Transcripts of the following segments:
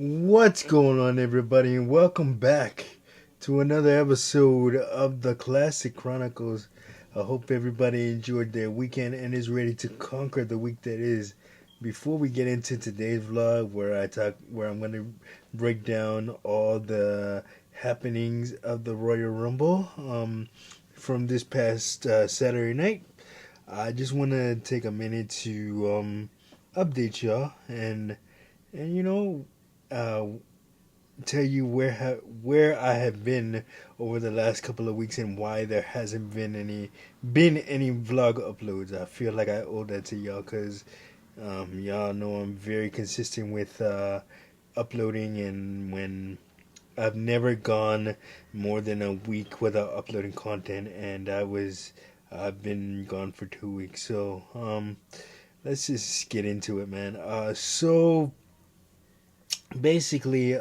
What's going on, everybody, and welcome back to another episode of the Classic Chronicles. I hope everybody enjoyed their weekend and is ready to conquer the week that is. Before we get into today's vlog, where I'm going to break down all the happenings of the Royal Rumble from this past Saturday night, I just want to take a minute to update y'all and uh, tell you where I have been over the last couple of weeks and why there hasn't been any vlog uploads. I feel like I owe that to y'all because y'all know I'm very consistent with uploading, and when I've never gone more than a week without uploading content, and I've been gone for 2 weeks. So let's just get into it, man. So basically,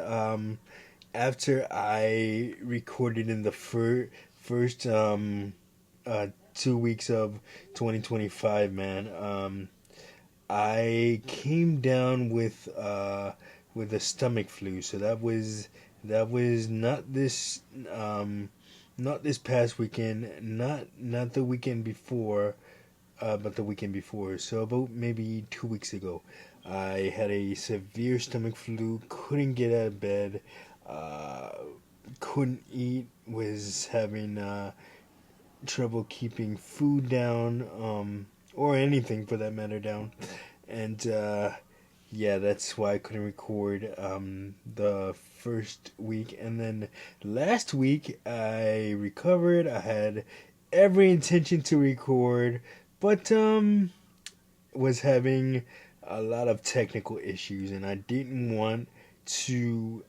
after I recorded in the first 2 weeks of 2025, man, I came down with a stomach flu. So that was not this past weekend, not the weekend before, but the weekend before. So about maybe 2 weeks ago, I had a severe stomach flu. Couldn't get out of bed. Uh, couldn't eat. Was having trouble keeping food down, or anything for that matter down. And yeah, that's why I couldn't record the first week. And then last week I recovered. I had every intention to record, but was having a lot of technical issues, and I didn't want to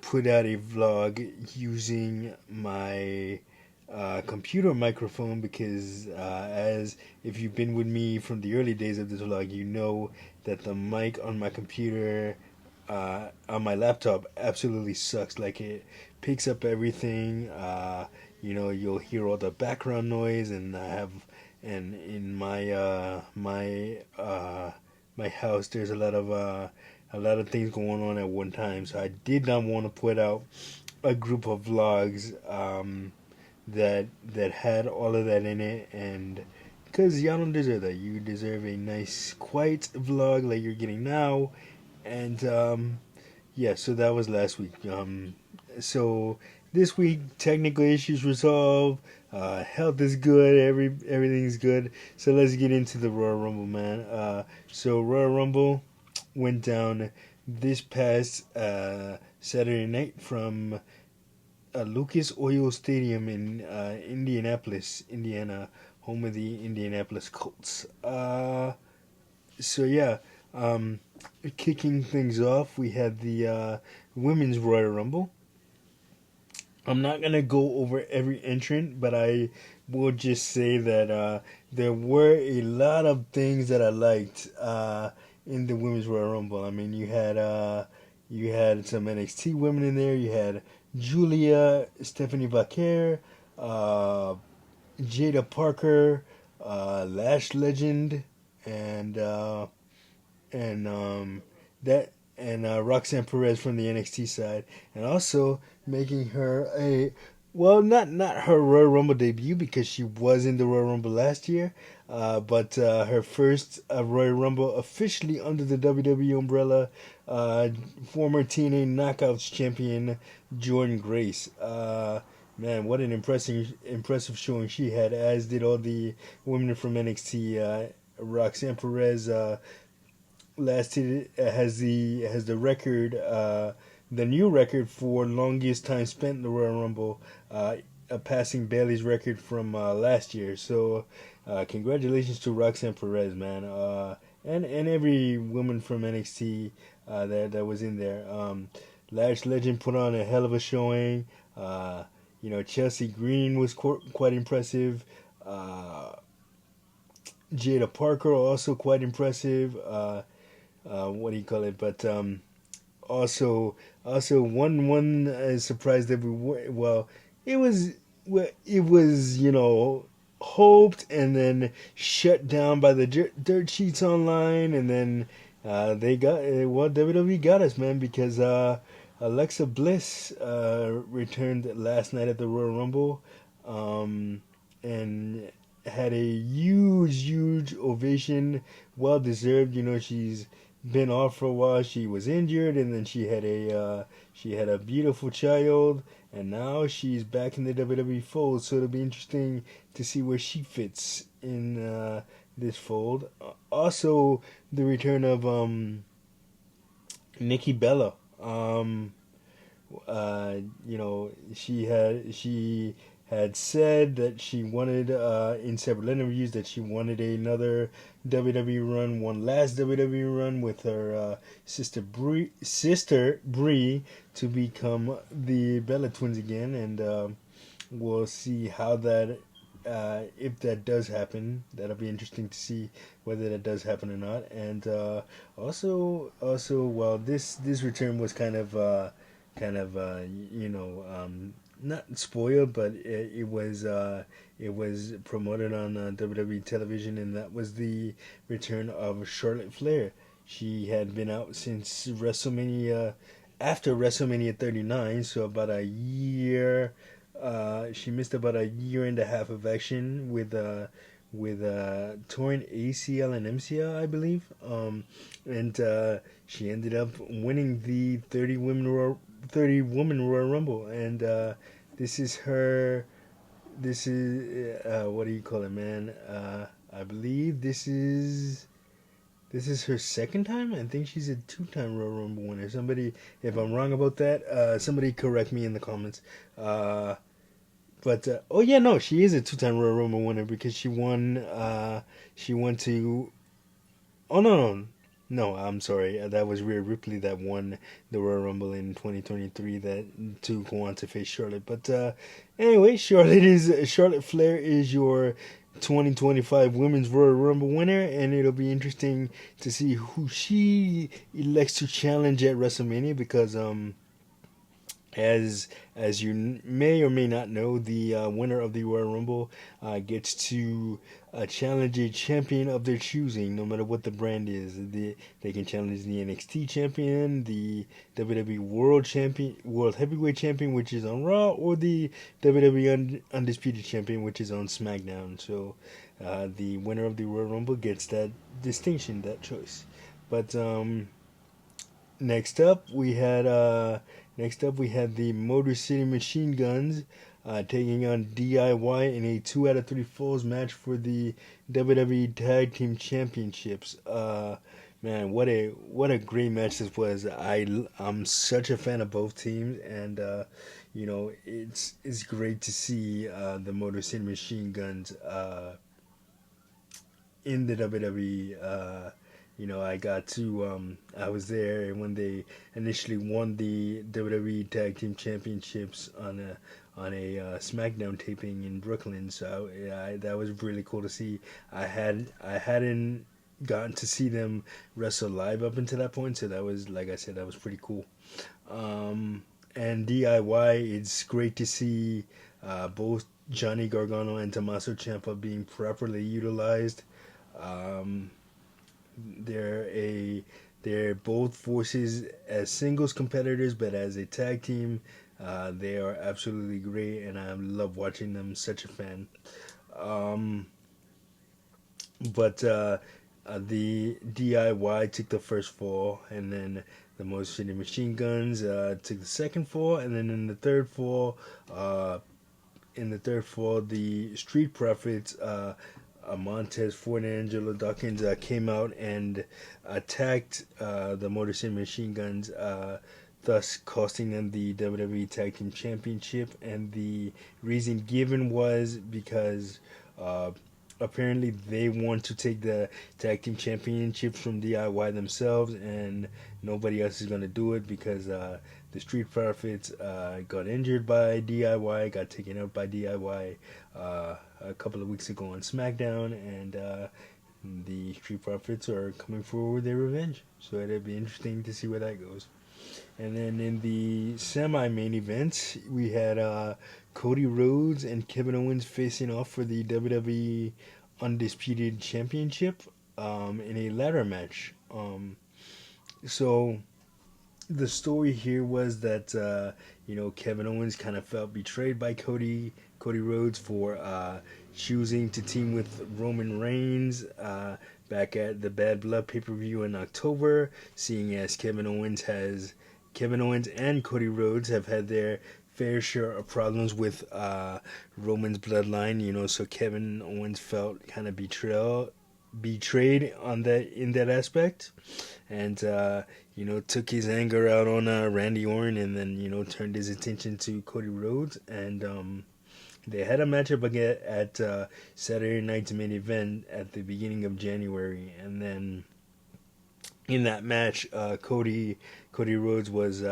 put out a vlog using my computer microphone because, as if you've been with me from the early days of this vlog, you know that the mic on my computer, on my laptop, absolutely sucks. Like, it picks up everything. You'll hear all the background noise, and in my house, there's a lot of things going on at one time. So I did not want to put out a group of vlogs that had all of that in it, and because y'all don't deserve that. You deserve a nice, quiet vlog like you're getting now. And yeah, so that was last week. So this week, technical issues resolved. Health is good. Everything's good. So let's get into the Royal Rumble, man. So Royal Rumble went down this past Saturday night from Lucas Oil Stadium in Indianapolis, Indiana, home of the Indianapolis Colts. So yeah, um, kicking things off, we had the Women's Royal Rumble. I'm not gonna go over every entrant, but I will just say that there were a lot of things that I liked in the Women's Royal Rumble. I mean, you had some NXT women in there. You had Julia, Stephanie Vaquer, uh, Jada Parker, Lash Legend, and and that and Roxanne Perez from the NXT side, and also making her a, well, not her Royal Rumble debut because she was in the Royal Rumble last year, but her first Royal Rumble officially under the WWE umbrella. Former TNA Knockouts champion Jordan Grace. Man, what an impressive showing she had, as did all the women from NXT. Roxanne Perez lasted has the record, the new record for longest time spent in the Royal Rumble, passing Bailey's record from last year. So congratulations to Roxanne Perez, man, and every woman from NXT that was in there. Lash Legend put on a hell of a showing. Chelsea Green was quite impressive. Jada Parker also quite impressive. What do you call it? But also one surprise that we were, well, it was hoped and then shut down by the dirt sheets online, and then They got well, WWE got us, man, because Alexa Bliss returned last night at the Royal Rumble, um, and had a huge ovation, well deserved. You know, she's been off for a while. She was injured, and then she had a beautiful child, and now she's back in the WWE fold. So it'll be interesting to see where she fits in this fold. Also, the return of Nikki Bella. You know, she had said that she wanted in several interviews that she wanted another WWE run, one last WWE run with her sister Brie to become the Bella twins again, and we'll see how that if that does happen. That'll be interesting to see whether that does happen or not. And also, well, this return was kind of you know not spoiled, but it was promoted on WWE television, and that was the return of Charlotte Flair. She had been out since WrestleMania, after WrestleMania 39, so about a year. She missed about a year and a half of action with torn ACL and MCL, I believe. And she ended up winning the 30 woman Royal Rumble, and this is her. This is what do you call it, man? I believe this is her second time. I think she's a two-time Royal Rumble winner. Somebody, if I'm wrong about that, somebody correct me in the comments. But oh yeah, no, she is a two-time Royal Rumble winner because she won. She went to. Oh no, no, I'm sorry. That was Rhea Ripley that won the Royal Rumble in 2023. That to go on to face Charlotte. But anyway, Charlotte Flair is your 2025 Women's Royal Rumble winner, and it'll be interesting to see who she elects to challenge at WrestleMania because as you may or may not know, the winner of the Royal Rumble gets to challenge a champion of their choosing, no matter what the brand is. They can challenge the NXT champion, the WWE World Champion, World Heavyweight Champion, which is on Raw, or the WWE Undisputed Champion, which is on SmackDown. So the winner of the Royal Rumble gets that distinction, that choice. But Next up, we had the Motor City Machine Guns taking on DIY in a 2 out of 3 falls match for the WWE Tag Team Championships. Man, what a great match this was. I'm such a fan of both teams, and you know it's great to see the Motor City Machine Guns in the WWE. You know, I was there when they initially won the WWE Tag Team Championships on a SmackDown taping in Brooklyn. So that was really cool to see. I hadn't gotten to see them wrestle live up until that point, so that was, like I said, that was pretty cool. And DIY, it's great to see both Johnny Gargano and Tommaso Ciampa being properly utilized. Um, they're a they're both forces as singles competitors, but as a tag team, they are absolutely great, and I love watching them. Such a fan. Um, but The DIY took the first fall, and then the Motor City Machine Guns took the second fall, and then uh, in the third fall, the Street Profits, Montez Ford and Angelo Dawkins came out and attacked the Motor City Machine Guns, thus costing them the WWE Tag Team Championship. And the reason given was because apparently they want to take the Tag Team Championships from DIY themselves, and nobody else is going to do it because the Street Profits got injured by DIY, got taken out by DIY a couple of weeks ago on SmackDown, and the Street Profits are coming forward with their revenge. So it'll be interesting to see where that goes. And then in the semi-main event, we had Cody Rhodes and Kevin Owens facing off for the WWE Undisputed Championship in a ladder match. So the story here was that Kevin Owens kind of felt betrayed by Cody Rhodes for choosing to team with Roman Reigns back at the Bad Blood pay per view in October, seeing as Kevin Owens and Cody Rhodes have had their fair share of problems with Roman's bloodline. So Kevin Owens felt kind of betrayed on that in that aspect, and took his anger out on Randy Orton, and then turned his attention to Cody Rhodes, and they had a matchup again at Saturday night's main event at the beginning of January, and then in that match, Cody Rhodes was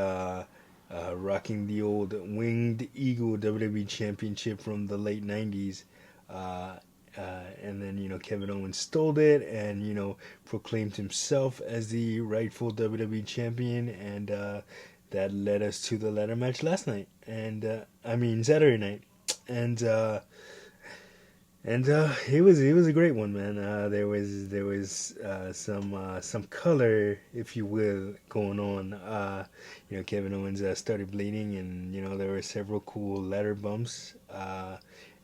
rocking the old Winged Eagle WWE Championship from the late '90s. Uh, and then Kevin Owens stole it and proclaimed himself as the rightful WWE champion, and that led us to the ladder match last night, and I mean Saturday night, and it was a great one, man. There was some color, if you will, going on. Kevin Owens started bleeding, and there were several cool ladder bumps.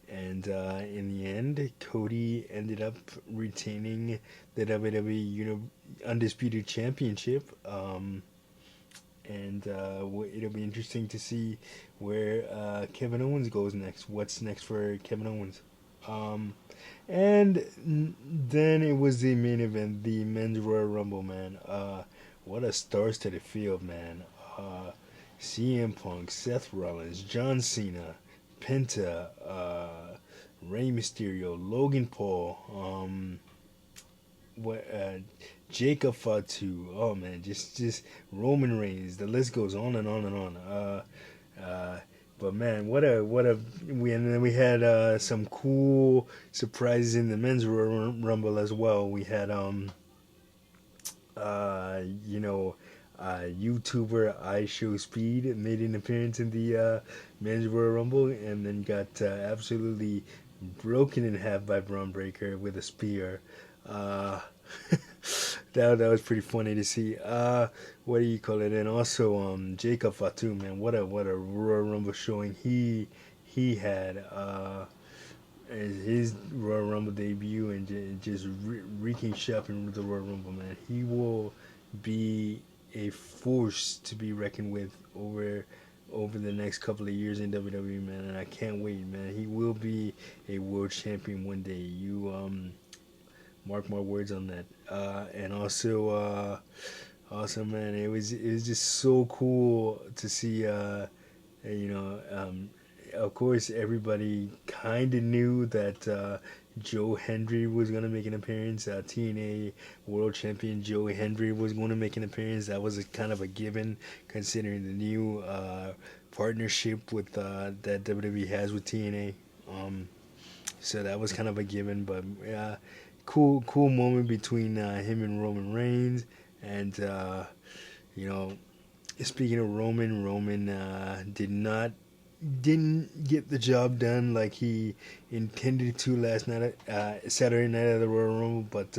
And in the end, Cody ended up retaining the WWE Undisputed Championship. And it'll be interesting to see where Kevin Owens goes next. What's next for Kevin Owens? Um, and then it was the main event, the men's Royal Rumble, man. What a star-studded field, man. CM Punk, Seth Rollins, John Cena, Penta, Rey Mysterio, Logan Paul, what Jacob Fatu. Oh man, just Roman Reigns. The list goes on and on and on. But man, and then we had some cool surprises in the men's Rumble as well. We had uh you know YouTuber I Show Speed made an appearance in the men's Royal Rumble, and then got absolutely broken in half by Braun Breaker with a spear. Uh, that was pretty funny to see. What do you call it? And also, Jacob Fatu, man, what a Royal Rumble showing he had. His Royal Rumble debut, and just wreaking shop in the Royal Rumble, man. He will be a force to be reckoned with over the next couple of years in WWE, man. And I can't wait, man. He will be a world champion one day. You mark my words on that. And also, man, it was just so cool to see. You know, of course, everybody kind of knew that Joe Hendry was going to make an appearance. TNA World Champion Joe Hendry was going to make an appearance. That was a kind of a given, considering the new partnership with that WWE has with TNA. So that was kind of a given, but cool moment between him and Roman Reigns, and you know, speaking of Roman didn't get the job done like he intended to last night, Saturday night at the Royal Rumble. But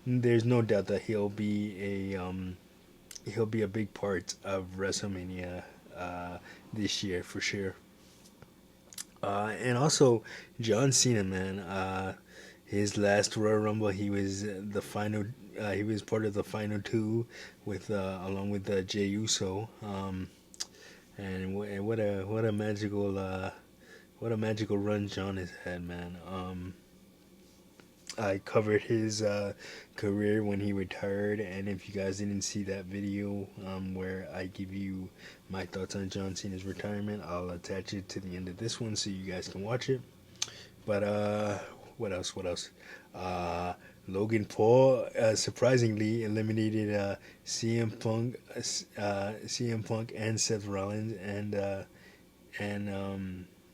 there's no doubt that he'll be a big part of WrestleMania this year for sure. And also John Cena, man. His last Royal Rumble, he was the final. He was part of the final two with along with Jey Uso. And what a magical run John has had, man. I covered his career when he retired, and if you guys didn't see that video where I give you my thoughts on John Cena's retirement, I'll attach it to the end of this one so you guys can watch it. But what else? What else? Uh, Logan Paul surprisingly eliminated CM Punk and Seth Rollins, and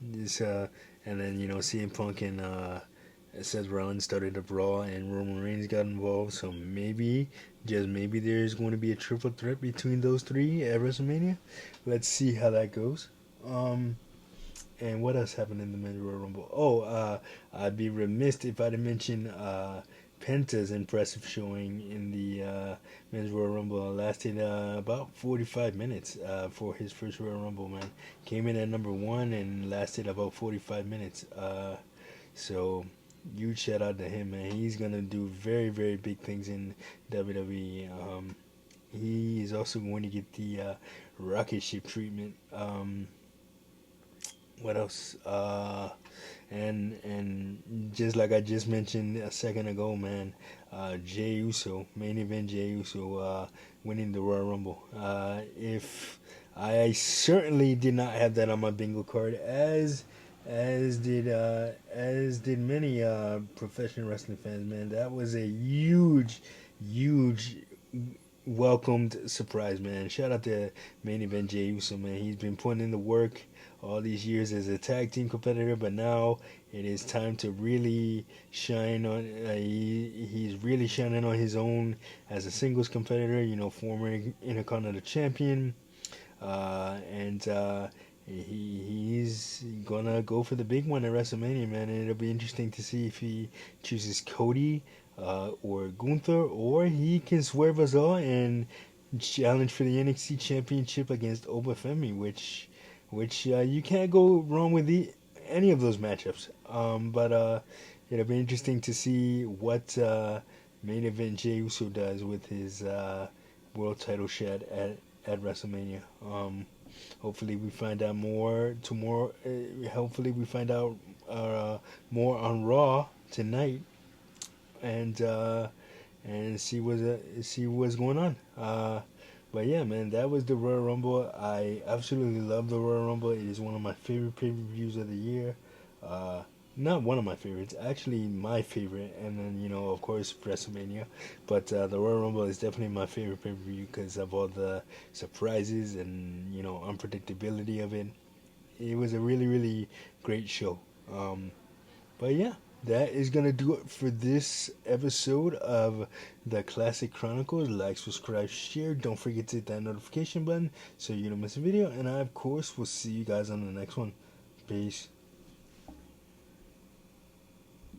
this and then CM Punk and Seth Rollins started a brawl, and Roman Reigns got involved. So maybe, just maybe, there's going to be a triple threat between those three at WrestleMania. Let's see how that goes. And what else happened in the men's Royal Rumble? Oh, I'd be remiss if I didn't mention Penta's impressive showing in the men's Royal Rumble lasted about 45 minutes for his first Royal Rumble, man. Came in at number one and lasted about 45 minutes. So, huge shout out to him, man. He's going to do very, very big things in WWE. He is also going to get the rocket ship treatment. What else? And just like I just mentioned a second ago, man, Jey Uso, main event Jey Uso, winning the Royal Rumble. If I certainly did not have that on my bingo card, as did many professional wrestling fans, man. That was a huge welcomed surprise, man. Shout out to main event Jey Uso, man. He's been putting in the work all these years as a tag team competitor, but now it is time to really shine on. He's really shining on his own as a singles competitor. You know, former Intercontinental Champion, and he's gonna go for the big one at WrestleMania, man. And it'll be interesting to see if he chooses Cody or Gunther, or he can swerve us all and challenge for the NXT Championship against Obafemi, which you can't go wrong with any of those matchups. But it'll be interesting to see what main event Jey Uso does with his world title shot at WrestleMania. Hopefully we find out more tomorrow. Hopefully we find out more on Raw tonight, and see what's going on. But yeah, man, that was the Royal Rumble. I absolutely love the Royal Rumble. It is one of my favorite pay-per-views of the year. Uh, Not one of my favorites, actually my favorite, and then of course WrestleMania. But the Royal Rumble is definitely my favorite pay-per-view because of all the surprises and unpredictability of it. It was a really great show. But yeah, that is gonna do it for this episode of the Classic Chronicles. Like, subscribe, share. Don't forget to hit that notification button so you don't miss a video. And I, of course, will see you guys on the next one. Peace.